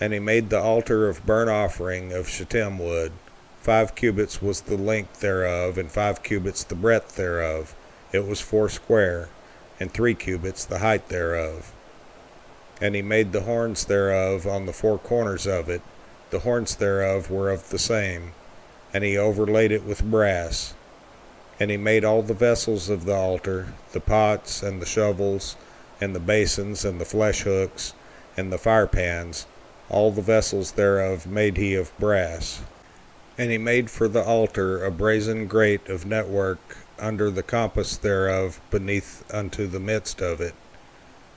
And he made the altar of burnt offering of shittim wood. 5 cubits was the length thereof, and 5 cubits the breadth thereof. It was foursquare, and 3 cubits the height thereof. And he made the horns thereof on the 4 corners of it. The horns thereof were of the same. And he overlaid it with brass. And he made all the vessels of the altar, the pots, and the shovels, and the basins, and the flesh hooks, and the firepans. All the vessels thereof made he of brass. And he made for the altar a brazen grate of network under the compass thereof beneath unto the midst of it.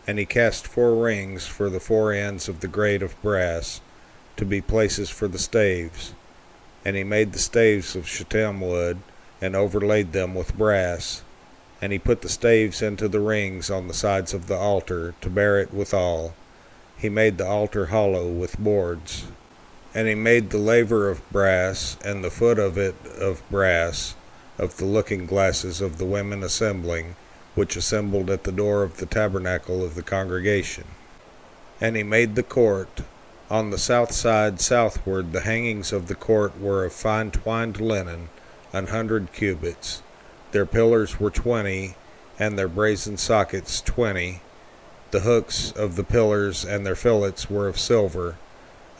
And he cast 4 rings for the 4 ends of the grate of brass, to be places for the staves. And he made the staves of shittim wood, and overlaid them with brass. And he put the staves into the rings on the sides of the altar, to bear it withal. He made the altar hollow with boards. And he made the laver of brass, and the foot of it of brass, of the looking glasses of the women assembling, which assembled at the door of the tabernacle of the congregation. And he made the court. On the south side southward the hangings of the court were of fine twined linen, 100 cubits. Their pillars were 20, and their brazen sockets 20. The hooks of the pillars and their fillets were of silver.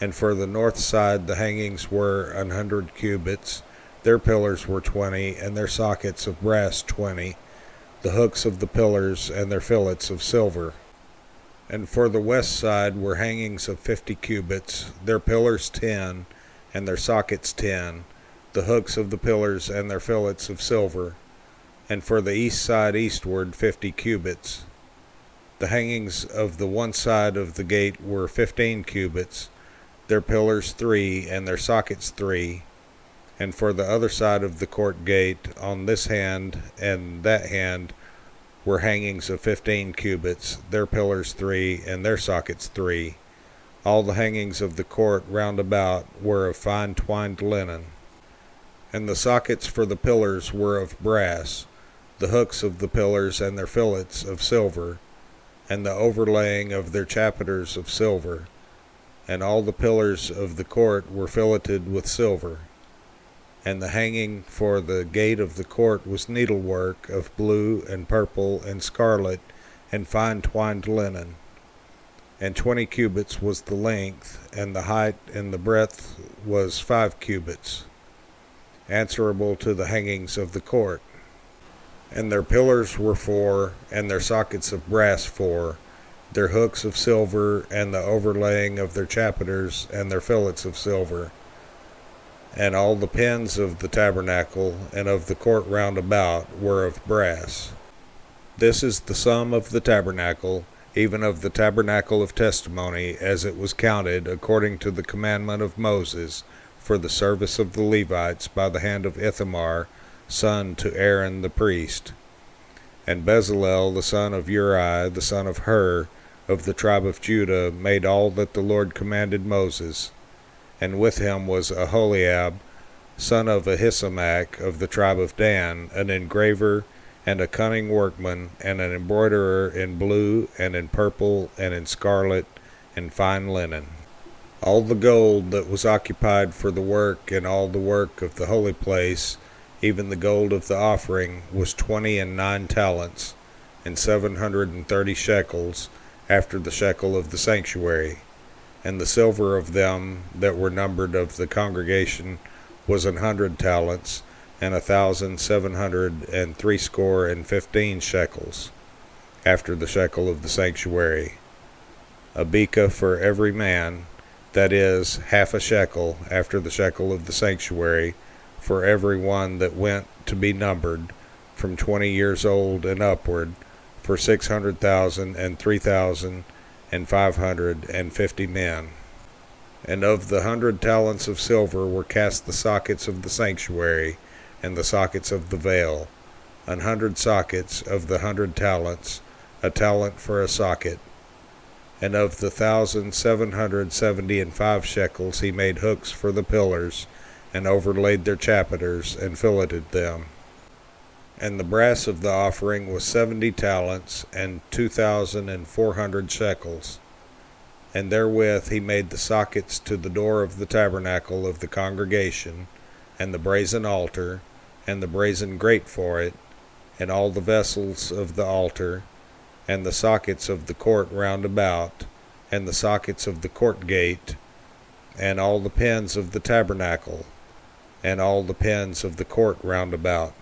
And for the north side the hangings were 100 cubits. Their pillars were 20, and their sockets of brass 20. The hooks of the pillars and their fillets of silver. And for the west side were hangings of 50 cubits, their pillars 10, and their sockets 10, the hooks of the pillars and their fillets of silver. And for the east side eastward 50 cubits. The hangings of the one side of the gate were 15 cubits, their pillars 3, and their sockets 3. And for the other side of the court gate, on this hand and that hand, were hangings of 15 cubits, their pillars 3, and their sockets 3. All the hangings of the court round about were of fine twined linen. And the sockets for the pillars were of brass, the hooks of the pillars and their fillets of silver, and the overlaying of their chapiters of silver. And all the pillars of the court were filleted with silver. And the hanging for the gate of the court was needlework of blue and purple and scarlet and fine twined linen. And 20 cubits was the length, and the height and the breadth was 5 cubits, answerable to the hangings of the court. And their pillars were 4, and their sockets of brass 4, their hooks of silver, and the overlaying of their chapiters and their fillets of silver. And all the pins of the tabernacle and of the court round about were of brass. This is the sum of the tabernacle, even of the tabernacle of testimony, as it was counted according to the commandment of Moses, for the service of the Levites by the hand of Ithamar, son to Aaron the priest. And Bezalel the son of Uri, the son of Hur, of the tribe of Judah, made all that the Lord commanded Moses. And with him was Aholiab, son of Ahisamach, of the tribe of Dan, an engraver, and a cunning workman, and an embroiderer in blue, and in purple, and in scarlet, and fine linen. All the gold that was occupied for the work, and all the work of the holy place, even the gold of the offering, was 29 talents, and 730 shekels, after the shekel of the sanctuary. And the silver of them that were numbered of the congregation was 100 talents, and 1,760 shekels, after the shekel of the sanctuary. A beka for every man, that is, half a shekel, after the shekel of the sanctuary, for every one that went to be numbered, from 20 years old and upward, for 600,000 and 3,550 men. And of the 100 talents of silver were cast the sockets of the sanctuary, and the sockets of the veil, 100 sockets of the 100 talents, a talent for a socket. And of the 1,775 shekels he made hooks for the pillars, and overlaid their chapiters, and filleted them. And the brass of the offering was 70 talents, and 2,400 shekels. And therewith he made the sockets to the door of the tabernacle of the congregation, and the brazen altar, and the brazen grate for it, and all the vessels of the altar, and the sockets of the court round about, and the sockets of the court gate, and all the pins of the tabernacle, and all the pins of the court round about.